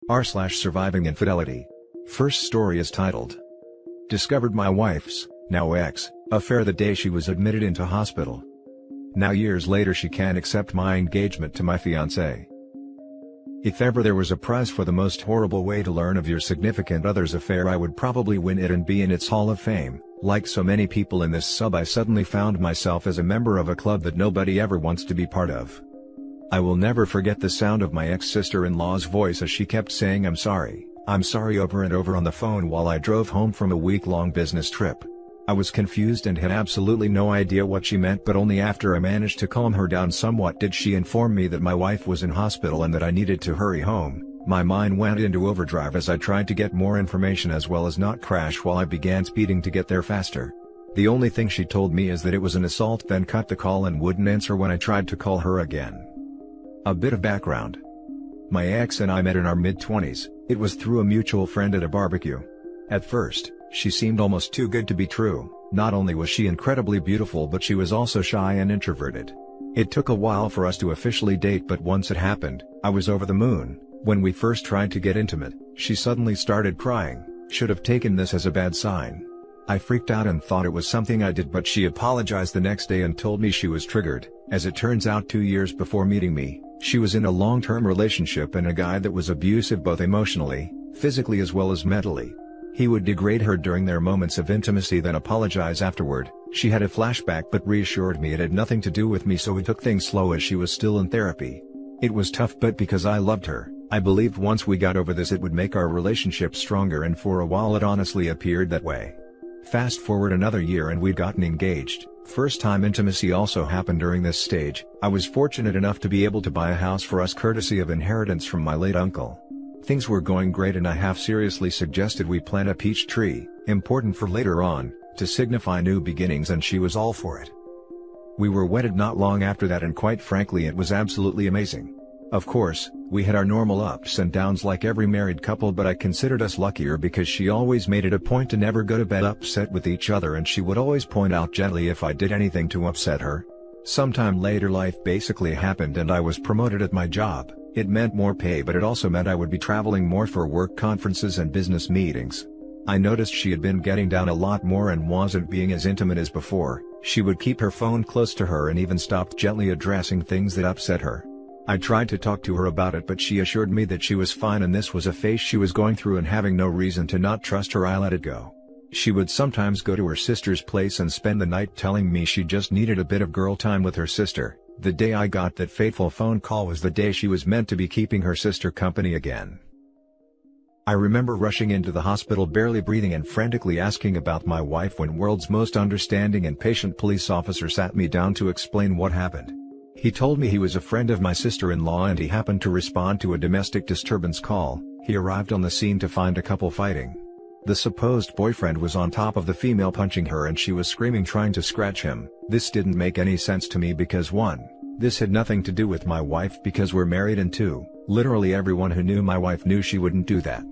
r/surviving infidelity. First story is titled, Discovered my wife's, now ex, affair the day she was admitted into hospital. Now years later she can't accept my engagement to my fiancé. If ever there was a prize for the most horrible way to learn of your significant other's affair, I would probably win it and be in its Hall of Fame. Like so many people in this sub, I suddenly found myself as a member of a club that nobody ever wants to be part of. I will never forget the sound of my ex-sister-in-law's voice as she kept saying I'm sorry over and over on the phone while I drove home from a week-long business trip. I was confused and had absolutely no idea what she meant, but only after I managed to calm her down somewhat did she inform me that my wife was in hospital and that I needed to hurry home. My mind went into overdrive as I tried to get more information as well as not crash while I began speeding to get there faster. The only thing she told me is that it was an assault, then cut the call and wouldn't answer when I tried to call her again. A bit of background. My ex and I met in our mid-20s, it was through a mutual friend at a barbecue. At first, she seemed almost too good to be true. Not only was she incredibly beautiful, but she was also shy and introverted. It took a while for us to officially date, but once it happened, I was over the moon. When we first tried to get intimate, she suddenly started crying. Should have taken this as a bad sign. I freaked out and thought it was something I did, but she apologized the next day and told me she was triggered. As it turns out, 2 years before meeting me, she was in a long-term relationship and a guy that was abusive both emotionally, physically as well as mentally. He would degrade her during their moments of intimacy, then apologize afterward. She had a flashback but reassured me it had nothing to do with me, so we took things slow as she was still in therapy. It was tough, but because I loved her, I believed once we got over this it would make our relationship stronger, and for a while it honestly appeared that way. Fast forward another year and we'd gotten engaged. First time intimacy also happened during this stage. I was fortunate enough to be able to buy a house for us courtesy of inheritance from my late uncle. Things were going great and I half seriously suggested we plant a peach tree, important for later on, to signify new beginnings, and she was all for it. We were wedded not long after that, and quite frankly it was absolutely amazing. Of course, we had our normal ups and downs like every married couple, but I considered us luckier because she always made it a point to never go to bed upset with each other, and she would always point out gently if I did anything to upset her. Sometime later life basically happened and I was promoted at my job. It meant more pay, but it also meant I would be traveling more for work conferences and business meetings. I noticed she had been getting down a lot more and wasn't being as intimate as before. She would keep her phone close to her and even stopped gently addressing things that upset her. I tried to talk to her about it, but she assured me that she was fine and this was a phase she was going through, and having no reason to not trust her, I let it go. She would sometimes go to her sister's place and spend the night, telling me she just needed a bit of girl time with her sister. The day I got that fateful phone call was the day she was meant to be keeping her sister company again. I remember rushing into the hospital barely breathing and frantically asking about my wife when world's most understanding and patient police officer sat me down to explain what happened. He told me he was a friend of my sister-in-law and he happened to respond to a domestic disturbance call. He arrived on the scene to find a couple fighting. The supposed boyfriend was on top of the female punching her and she was screaming, trying to scratch him. This didn't make any sense to me because 1, this had nothing to do with my wife because we're married, and 2, literally everyone who knew my wife knew she wouldn't do that.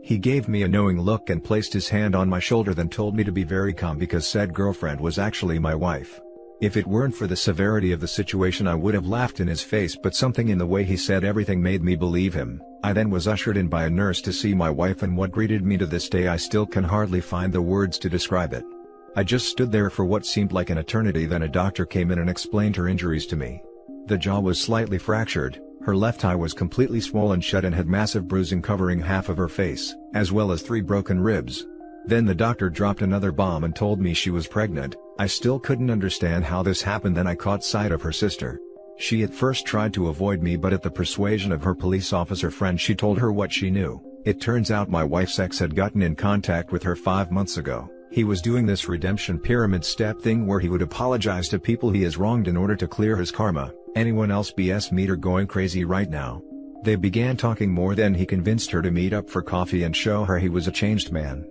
He gave me a knowing look and placed his hand on my shoulder, then told me to be very calm because said girlfriend was actually my wife. If it weren't for the severity of the situation I would have laughed in his face, but something in the way he said everything made me believe him. I then was ushered in by a nurse to see my wife, and what greeted me to this day I still can hardly find the words to describe it. I just stood there for what seemed like an eternity. Then a doctor came in and explained her injuries to me. The jaw was slightly fractured, her left eye was completely swollen shut and had massive bruising covering half of her face, as well as 3 broken ribs. Then the doctor dropped another bomb and told me she was pregnant. I still couldn't understand how this happened. Then I caught sight of her sister. She at first tried to avoid me, but at the persuasion of her police officer friend she told her what she knew. It turns out my wife's ex had gotten in contact with her 5 months ago. He was doing this redemption pyramid step thing where he would apologize to people he has wronged in order to clear his karma. Anyone else BS meter going crazy right now. They began talking more, then he convinced her to meet up for coffee and show her he was a changed man.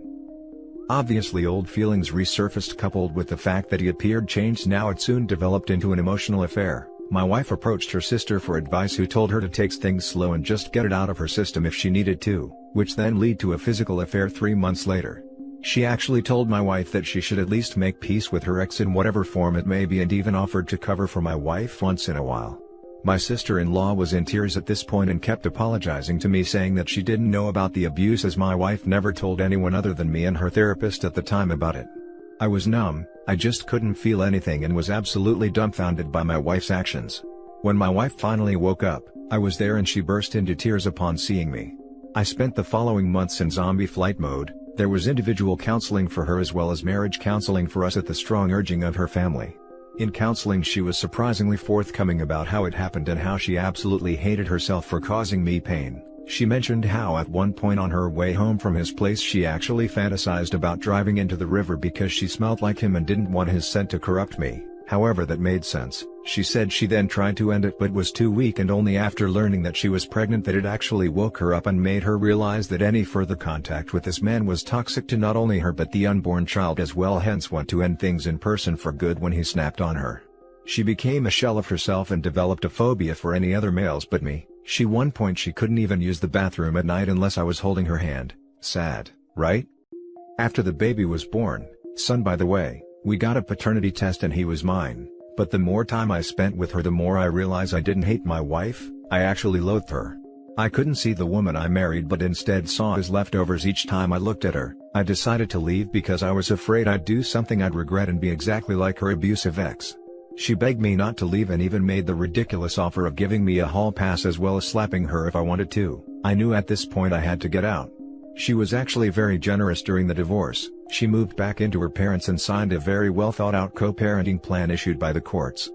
Obviously old feelings resurfaced, coupled with the fact that he appeared changed. Now it soon developed into an emotional affair. My wife approached her sister for advice, who told her to take things slow and just get it out of her system if she needed to, which then led to a physical affair 3 months later. She actually told my wife that she should at least make peace with her ex in whatever form it may be, and even offered to cover for my wife once in a while. My sister-in-law was in tears at this point and kept apologizing to me, saying that she didn't know about the abuse as my wife never told anyone other than me and her therapist at the time about it. I was numb, I just couldn't feel anything and was absolutely dumbfounded by my wife's actions. When my wife finally woke up, I was there and she burst into tears upon seeing me. I spent the following months in zombie flight mode. There was individual counseling for her as well as marriage counseling for us at the strong urging of her family. In counseling she was surprisingly forthcoming about how it happened and how she absolutely hated herself for causing me pain. She mentioned how at one point on her way home from his place she actually fantasized about driving into the river because she smelled like him and didn't want his scent to corrupt me. However, that made sense. She said she then tried to end it but was too weak, and only after learning that she was pregnant that it actually woke her up and made her realize that any further contact with this man was toxic to not only her but the unborn child as well, hence want to end things in person for good when he snapped on her. She became a shell of herself and developed a phobia for any other males but me. One point she couldn't even use the bathroom at night unless I was holding her hand. Sad, right? After the baby was born, son by the way, we got a paternity test and he was mine, but the more time I spent with her the more I realized I didn't hate my wife, I actually loathed her. I couldn't see the woman I married but instead saw as leftovers each time I looked at her. I decided to leave because I was afraid I'd do something I'd regret and be exactly like her abusive ex. She begged me not to leave and even made the ridiculous offer of giving me a hall pass as well as slapping her if I wanted to. I knew at this point I had to get out. She was actually very generous during the divorce. She moved back into her parents and signed a very well thought out co-parenting plan issued by the courts.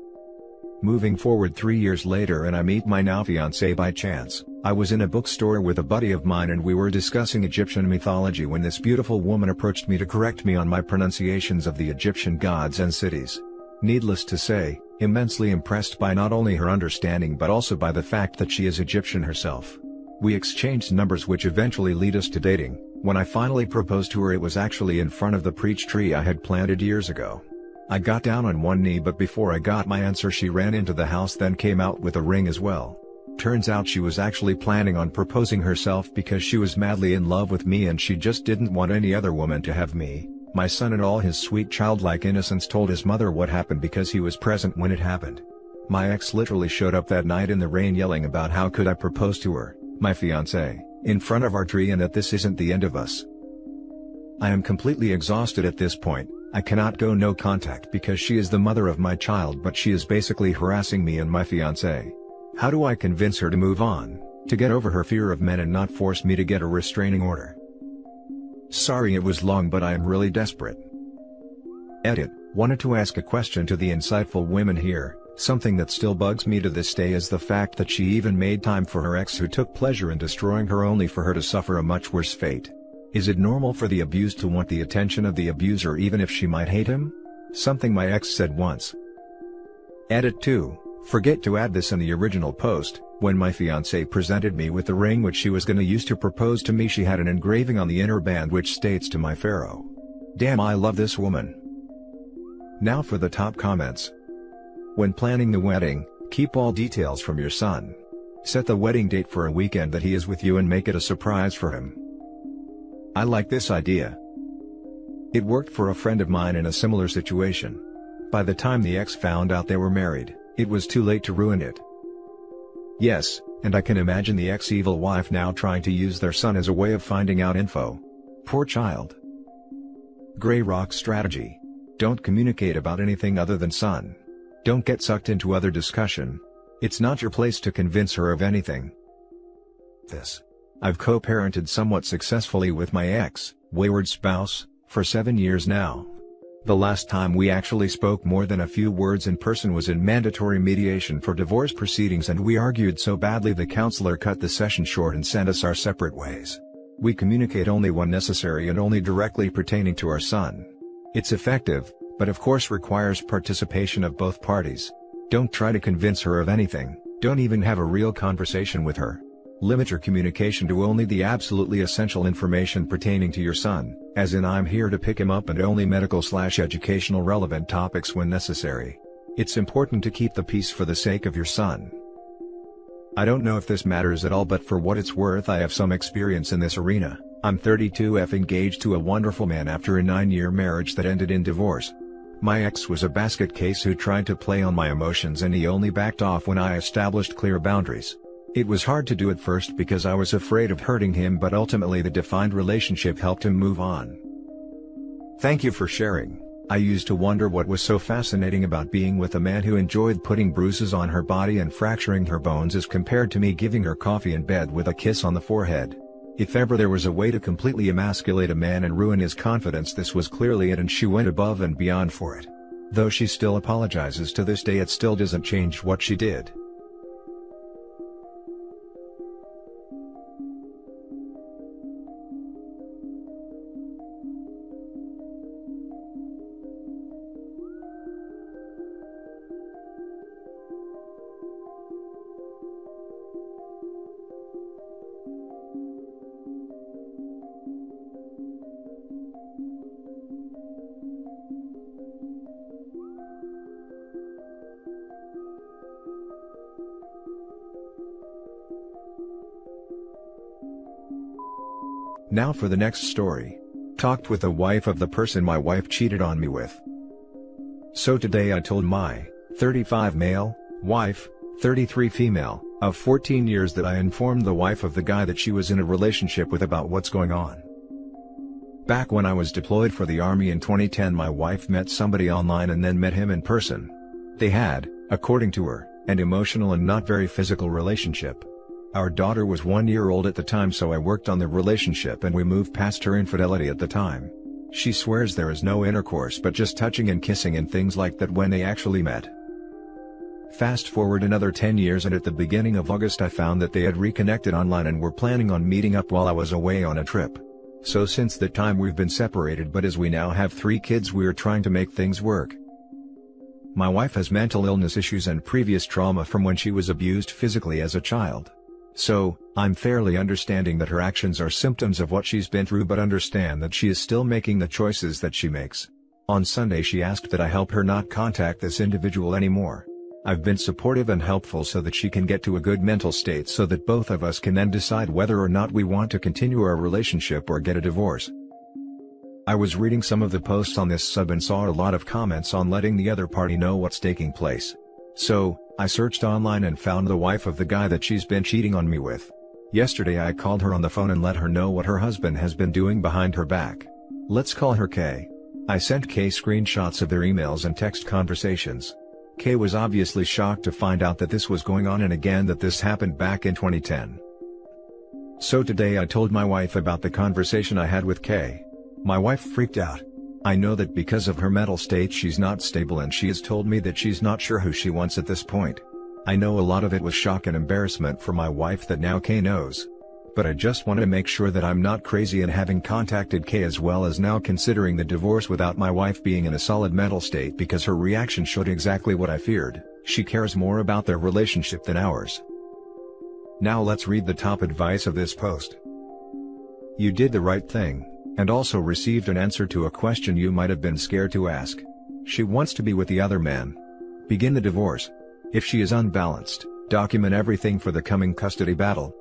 Moving forward 3 years later and I meet my now fiancé by chance. I was in a bookstore with a buddy of mine and we were discussing Egyptian mythology when this beautiful woman approached me to correct me on my pronunciations of the Egyptian gods and cities. Needless to say, immensely impressed by not only her understanding but also by the fact that she is Egyptian herself. We exchanged numbers which eventually lead us to dating. When I finally proposed to her it was actually in front of the peach tree I had planted years ago. I got down on one knee but before I got my answer she ran into the house then came out with a ring as well. Turns out she was actually planning on proposing herself because she was madly in love with me and she just didn't want any other woman to have me. My son in all his sweet childlike innocence told his mother what happened because he was present when it happened. My ex literally showed up that night in the rain yelling about how could I propose to her, my fiancé, in front of our tree and that this isn't the end of us. I am completely exhausted at this point. I cannot go no contact because she is the mother of my child but she is basically harassing me and my fiancé. How do I convince her to move on, to get over her fear of men and not force me to get a restraining order? Sorry it was long but I am really desperate. Edit. Wanted to ask a question to the insightful women here. Something that still bugs me to this day is the fact that she even made time for her ex who took pleasure in destroying her only for her to suffer a much worse fate. Is it normal for the abused to want the attention of the abuser even if she might hate him? Something my ex said once. Edit 2. Forget to add this in the original post. When my fiancé presented me with the ring which she was gonna use to propose to me she had an engraving on the inner band which states to my pharaoh. Damn, I love this woman. Now for the top comments. When planning the wedding, keep all details from your son. Set the wedding date for a weekend that he is with you and make it a surprise for him. I like this idea. It worked for a friend of mine in a similar situation. By the time the ex found out they were married, it was too late to ruin it. Yes, and I can imagine the ex-evil wife now trying to use their son as a way of finding out info. Poor child. Grey Rock strategy. Don't communicate about anything other than son. Don't get sucked into other discussion. It's not your place to convince her of anything. I've co-parented somewhat successfully with my ex, wayward spouse, for 7 years now. The last time we actually spoke more than a few words in person was in mandatory mediation for divorce proceedings and we argued so badly the counselor cut the session short and sent us our separate ways. We communicate only when necessary and only directly pertaining to our son. It's effective, but of course requires participation of both parties. Don't try to convince her of anything, don't even have a real conversation with her. Limit your communication to only the absolutely essential information pertaining to your son, as in I'm here to pick him up, and only medical/educational relevant topics when necessary. It's important to keep the peace for the sake of your son. I don't know if this matters at all, but for what it's worth I have some experience in this arena. I'm 32, engaged to a wonderful man after a 9-year marriage that ended in divorce. My ex was a basket case who tried to play on my emotions, and he only backed off when I established clear boundaries. It was hard to do at first because I was afraid of hurting him, but ultimately the defined relationship helped him move on. Thank you for sharing. I used to wonder what was so fascinating about being with a man who enjoyed putting bruises on her body and fracturing her bones as compared to me giving her coffee in bed with a kiss on the forehead. If ever there was a way to completely emasculate a man and ruin his confidence, this was clearly it, and she went above and beyond for it. Though she still apologizes to this day, it still doesn't change what she did. Now for the next story. Talked with the wife of the person my wife cheated on me with. So today I told my 35 male, wife, 33 female, of 14 years that I informed the wife of the guy that she was in a relationship with about what's going on. Back when I was deployed for the Army in 2010, my wife met somebody online and then met him in person. They had, according to her, an emotional and not very physical relationship. Our daughter was 1 year old at the time, so I worked on the relationship and we moved past her infidelity at the time. She swears there is no intercourse but just touching and kissing and things like that when they actually met. Fast forward another 10 years, and at the beginning of August I found that they had reconnected online and were planning on meeting up while I was away on a trip. So since that time we've been separated, but as we now have 3 kids we are trying to make things work. My wife has mental illness issues and previous trauma from when she was abused physically as a child. So, I'm fairly understanding that her actions are symptoms of what she's been through, but understand that she is still making the choices that she makes. On Sunday she asked that I help her not contact this individual anymore. I've been supportive and helpful so that she can get to a good mental state so that both of us can then decide whether or not we want to continue our relationship or get a divorce. I was reading some of the posts on this sub and saw a lot of comments on letting the other party know what's taking place. So, I searched online and found the wife of the guy that she's been cheating on me with. Yesterday I called her on the phone and let her know what her husband has been doing behind her back. Let's call her Kay. I sent Kay screenshots of their emails and text conversations. Kay was obviously shocked to find out that this was going on, and again that this happened back in 2010. So today I told my wife about the conversation I had with Kay. My wife freaked out. I know that because of her mental state she's not stable, and she has told me that she's not sure who she wants at this point. I know a lot of it was shock and embarrassment for my wife that now Kay knows. But I just wanted to make sure that I'm not crazy in having contacted Kay, as well as now considering the divorce without my wife being in a solid mental state, because her reaction showed exactly what I feared. She cares more about their relationship than ours. Now let's read the top advice of this post. You did the right thing, and also received an answer to a question you might have been scared to ask. She wants to be with the other man. Begin the divorce. If she is unbalanced, document everything for the coming custody battle.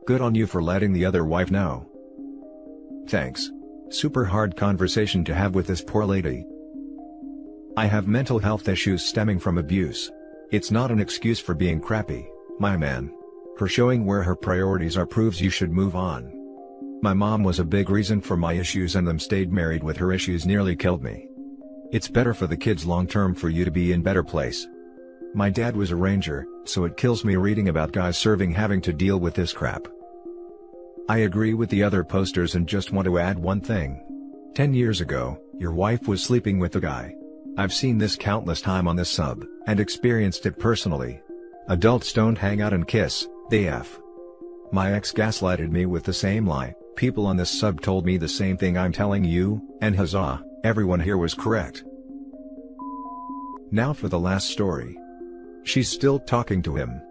Good on you for letting the other wife know. Thanks. Super hard conversation to have with this poor lady. I have mental health issues stemming from abuse. It's not an excuse for being crappy, my man. Her showing where her priorities are proves you should move on. My mom was a big reason for my issues, and them stayed married with her issues nearly killed me. It's better for the kids long term for you to be in better place. My dad was a ranger, so it kills me reading about guys serving having to deal with this crap. I agree with the other posters and just want to add one thing. 10 years ago, your wife was sleeping with the guy. I've seen this countless time on this sub, and experienced it personally. Adults don't hang out and kiss, they F. My ex gaslighted me with the same lie. People on this sub told me the same thing I'm telling you, and huzzah, everyone here was correct. Now for the last story. She's still talking to him.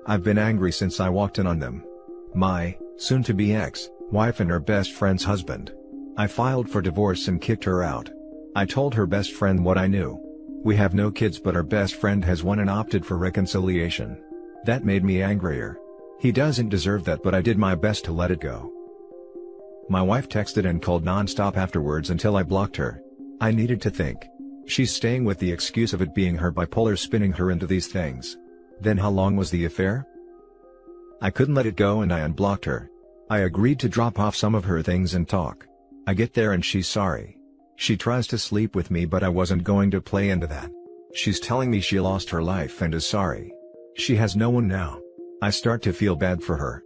I've been angry since I walked in on them. My soon-to-be ex-wife and her best friend's husband. I filed for divorce and kicked her out. I told her best friend what I knew. We have no kids, but our best friend has one and opted for reconciliation. That made me angrier. He doesn't deserve that, but I did my best to let it go. My wife texted and called non-stop afterwards until I blocked her. I needed to think. She's staying with the excuse of it being her bipolar spinning her into these things. Then how long was the affair? I couldn't let it go and I unblocked her. I agreed to drop off some of her things and talk. I get there and she's sorry. She tries to sleep with me but I wasn't going to play into that. She's telling me she lost her life and is sorry. She has no one now. I start to feel bad for her.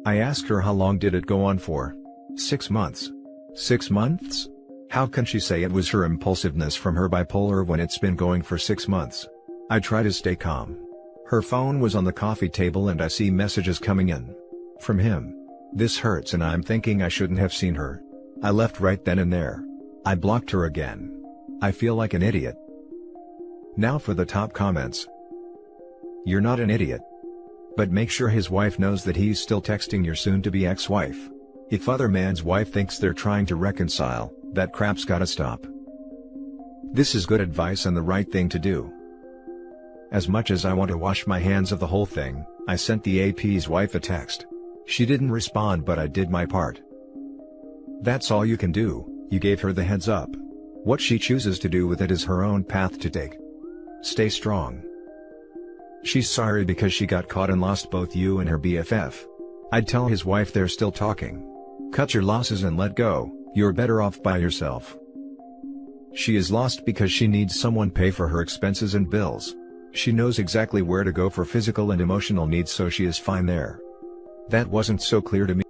I ask her how long did it go on for? 6 months. 6 months? How can she say it was her impulsiveness from her bipolar when it's been going for 6 months? I try to stay calm. Her phone was on the coffee table and I see messages coming in. From him. This hurts and I'm thinking I shouldn't have seen her. I left right then and there. I blocked her again. I feel like an idiot. Now for the top comments. You're not an idiot. But make sure his wife knows that he's still texting your soon-to-be ex-wife. If other man's wife thinks they're trying to reconcile, that crap's gotta stop. This is good advice and the right thing to do. As much as I want to wash my hands of the whole thing, I sent the AP's wife a text. She didn't respond but I did my part. That's all you can do, you gave her the heads up. What she chooses to do with it is her own path to take. Stay strong. She's sorry because she got caught and lost both you and her BFF. I'd tell his wife they're still talking. Cut your losses and let go, you're better off by yourself. She is lost because she needs someone pay for her expenses and bills. She knows exactly where to go for physical and emotional needs so she is fine there. That wasn't so clear to me.